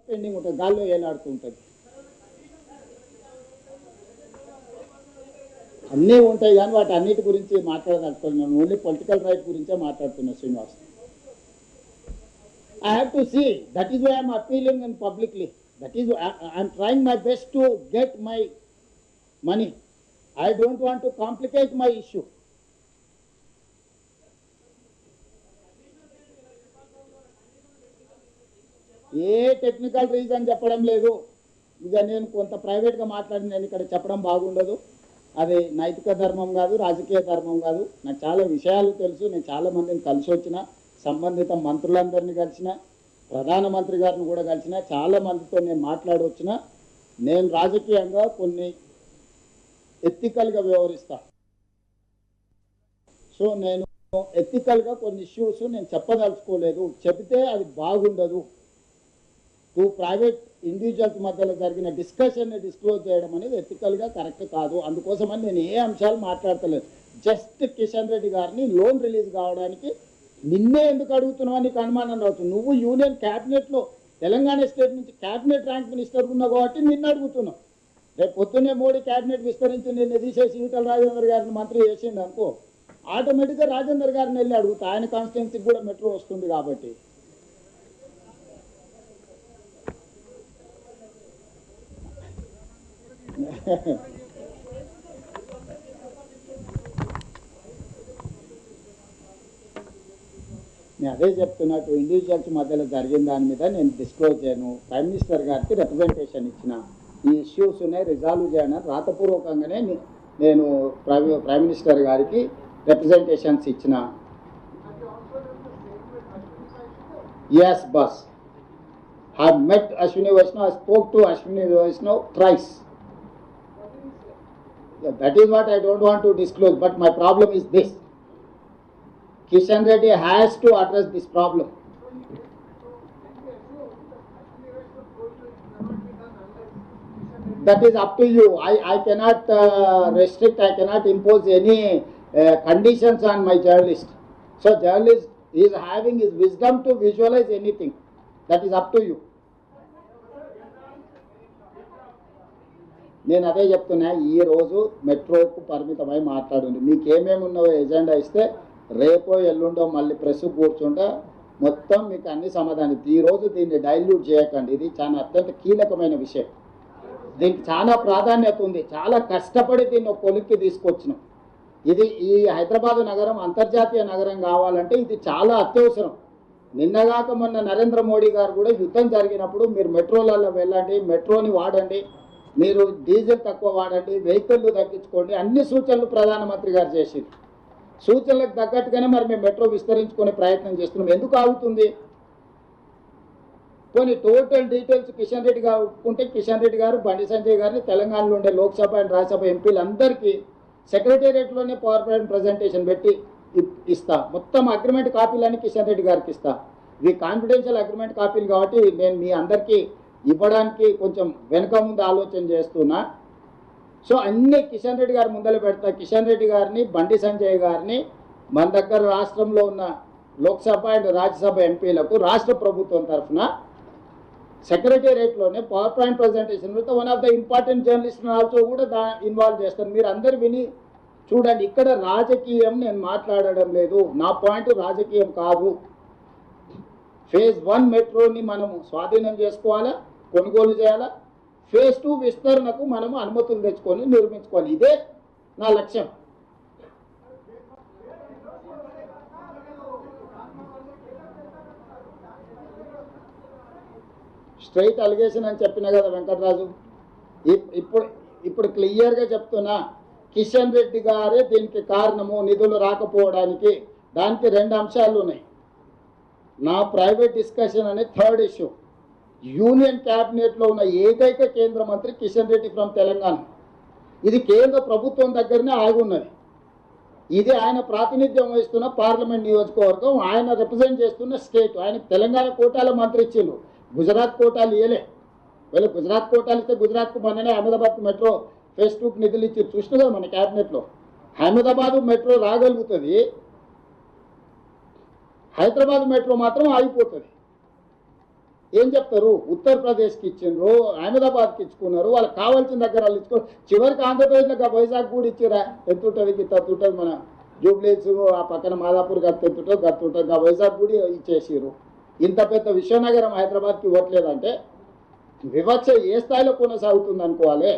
Pending ఉంటుంది, గాల్లో ఏలాడుతూ ఉంటుంది. అన్నీ ఉంటాయి కానీ వాటి అన్నిటి గురించి మాట్లాడదలుచుకున్నాను. ఓన్లీ పొలిటికల్ రైట్ గురించే మాట్లాడుతున్నా Srinivas. I have to see. That is why I am appealing and publicly. That is why I am trying my best to get my money. I don't want to complicate my issue. A technical reason చెప్పడం లేదు. ఇక నేను కొంత ప్రైవేట్గా మాట్లాడి నేను ఇక్కడ చెప్పడం బాగుండదు. అది నైతిక ధర్మం కాదు, రాజకీయ ధర్మం కాదు. నాకు చాలా విషయాలు తెలుసు. నేను చాలా మందిని కలిసి వచ్చిన, సంబంధిత మంత్రులందరినీ కలిసిన, ప్రధానమంత్రి గారిని కూడా కలిసిన, చాలా మందితో నేను మాట్లాడవచ్చిన. నేను రాజకీయంగా కొన్ని ఎథికల్గా వ్యవహరిస్తా. సో నేను ఎథికల్గా కొన్ని ఇష్యూస్ నేను చెప్పదలుచుకోలేదు. చెబితే అది బాగుండదు. టూ ప్రైవేట్ ఇండివిజువల్స్ మధ్యలో జరిగిన డిస్కషన్ని డిస్క్లోజ్ చేయడం అనేది ఎథికల్గా కరెక్ట్ కాదు. అందుకోసమని నేను ఏ అంశాలు మాట్లాడతలేదు. జస్ట్ కిషన్ రెడ్డి గారిని లోన్ రిలీజ్ కావడానికి నిన్నే ఎందుకు అడుగుతున్నావు నీకు అనుమానం రావచ్చు. నువ్వు యూనియన్ క్యాబినెట్లో తెలంగాణ స్టేట్ నుంచి క్యాబినెట్ ర్యాంక్ మినిస్టర్ ఉన్నావు కాబట్టి నిన్ను అడుగుతున్నావు. రేపు పొద్దున్నే మోడీ క్యాబినెట్ విస్తరించి నిన్ను తీసేసి ఈటల రాజేందర్ గారిని మంత్రి చేసిండు అనుకో, ఆటోమేటిక్గా రాజేందర్ గారిని వెళ్ళి అడుగుతా. ఆయన కాన్స్టిట్యున్సీకి కూడా మెట్రో వస్తుంది కాబట్టి. నేను అదే చెప్తున్నా. టూ ఇండివిజువల్స్ మధ్యలో జరిగిన దాని మీద నేను డిస్క్లోజ్ చేయను. ప్రైమ్ మినిస్టర్ గారికి రిప్రజెంటేషన్ ఇచ్చిన, ఈ ఇష్యూస్ని రిజాల్వ్ చేయను రాతపూర్వకంగానే నేను ప్రైమ్ మినిస్టర్ గారికి రిప్రజెంటేషన్స్ ఇచ్చిన. ఎస్ బస్, I met Ashwini Vaishnav, I spoke to Ashwini Vaishnav thrice. Yeah, that is what I don't want to disclose, but my problem is this. Kishan Reddy has to address this problem. That is up to you. I cannot restrict, I cannot impose any conditions on my journalist. So journalist is having his wisdom to visualize anything. That is up to you. నేను అదే చెప్తున్నా. ఈరోజు మెట్రోకు పరిమితమై మాట్లాడండి. మీకు ఏమేమి ఉన్నాయో agenda ఇస్తే రేపో ఎల్లుండో మళ్ళీ ప్రెస్ కూర్చుంటే మొత్తం మీకు అన్ని సమాధానం. ఈరోజు దీన్ని డైల్యూట్ చేయకండి. ఇది చాలా అత్యంత కీలకమైన విషయం. దీనికి చాలా ప్రాధాన్యత ఉంది. చాలా కష్టపడి దీన్ని ఒక కొలిక్కి తీసుకొచ్చినాం. ఇది ఈ హైదరాబాద్ నగరం అంతర్జాతీయ నగరం కావాలంటే ఇది చాలా అత్యవసరం. నిన్నగాక మొన్న నరేంద్ర మోడీ గారు కూడా యుద్ధం జరిగినప్పుడు మీరు మెట్రోలలో వెళ్ళండి, మెట్రోని వాడండి, మీరు డీజిల్ తక్కువ వాడండి, వెహికల్లు తగ్గించుకోండి, అన్ని సూచనలు ప్రధానమంత్రి గారు చేసింది. సూచనలకు తగ్గట్టుగానే మరి మేము మెట్రో విస్తరించుకునే ప్రయత్నం చేస్తున్నాం. ఎందుకు ఆగుతుంది? కొన్ని టోటల్ డీటెయిల్స్ కిషన్ రెడ్డి గారు ఒప్పుకుంటే కిషన్ రెడ్డి గారు, బండి సంజయ్ గారిని తెలంగాణలో ఉండే లోక్సభ అండ్ రాజ్యసభ ఎంపీలందరికీ సెక్రటేరియట్లోనే పవర్ పాయింట్ ప్రజెంటేషన్ పెట్టి ఇస్తా. మొత్తం అగ్రిమెంట్ కాపీలన్నీ కిషన్ రెడ్డి గారికి ఇస్తా. ఇవి కాన్ఫిడెన్షియల్ అగ్రిమెంట్ కాపీలు కాబట్టి నేను మీ అందరికీ ఇవ్వడానికి కొంచెం వెనక ముందు ఆలోచన చేస్తున్నా. సో అన్నీ కిషన్ రెడ్డి గారి ముందర పెడతా. కిషన్ రెడ్డి గారిని, బండి సంజయ్ గారిని మన దగ్గర రాష్ట్రంలో ఉన్న లోక్సభ అండ్ రాజ్యసభ ఎంపీలకు రాష్ట్ర ప్రభుత్వం తరఫున సెక్రటేరియట్లోనే పవర్ పాయింట్ ప్రజెంటేషన్ పెడితే one of the important journalist also కూడా ఇన్వాల్వ్ చేస్తాను. మీరు అందరు విని చూడండి. ఇక్కడ రాజకీయం నేను మాట్లాడడం లేదు. నా పాయింట్ రాజకీయం కాదు. ఫేజ్ 1 మెట్రోని మనము స్వాధీనం చేసుకోవాలా, కొనుగోలు చేయాలా. ఫేజ్ 2 విస్తరణకు మనము అనుమతులు తెచ్చుకొని నిర్మించుకోవాలి. ఇదే నా లక్ష్యం. స్ట్రైట్ అలిగేషన్ అని చెప్పినా కదా వెంకటరాజు. ఇప్పుడు క్లియర్గా చెప్తున్నా, కిషన్ రెడ్డి గారే దీనికి కారణము. నిధులు రాకపోవడానికి దానికి 2 అంశాలు ఉన్నాయి. నా ప్రైవేట్ డిస్కషన్ అనే థర్డ్ ఇష్యూ. యూనియన్ క్యాబినెట్లో ఉన్న ఏకైక కేంద్ర మంత్రి కిషన్ రెడ్డి ఫ్రమ్ తెలంగాణ. ఇది కేంద్ర ప్రభుత్వం దగ్గరనే ఆగి ఉన్నది. ఇది ఆయన ప్రాతినిధ్యం వహిస్తున్న పార్లమెంట్ నియోజకవర్గం, ఆయన రిప్రజెంట్ చేస్తున్న స్టేట్. ఆయన తెలంగాణ కోటాల మంత్రి ఇచ్చిండు, గుజరాత్ కోటాలు ఇవ్వలే. వీళ్ళు గుజరాత్ కోటాలు ఇస్తే గుజరాత్కు మొన్ననే అహ్మదాబాద్ మెట్రో ఫేజ్ 2కి నిధులు ఇచ్చి చూసిన కదా మన క్యాబినెట్లో. అహ్మదాబాద్ మెట్రో రాగలుగుతుంది, హైదరాబాద్ మెట్రో మాత్రం ఆగిపోతుంది. ఏం చెప్తారు? ఉత్తరప్రదేశ్కి ఇచ్చిండ్రు, అహ్మదాబాద్కి ఇచ్చుకున్నారు, వాళ్ళకి కావాల్సిన దగ్గర వాళ్ళు ఇచ్చుకున్నారు. చివరికి ఆంధ్రప్రదేశ్లో వైజాగ్ కూడా ఇచ్చిరా. ఎత్తుంటుంది తత్తుంటుంది, మన జూబ్లీస్ ఆ పక్కన మాదాపూర్ గత్తుంటుంది గత్తుంటుంది, ఆ వైజాగ్ కూడా ఇచ్చేసారు. ఇంత పెద్ద విశ్వనగరం హైదరాబాద్కి ఇవ్వట్లేదంటే వివక్ష ఏ స్థాయిలో కొనసాగుతుంది అనుకోవాలి.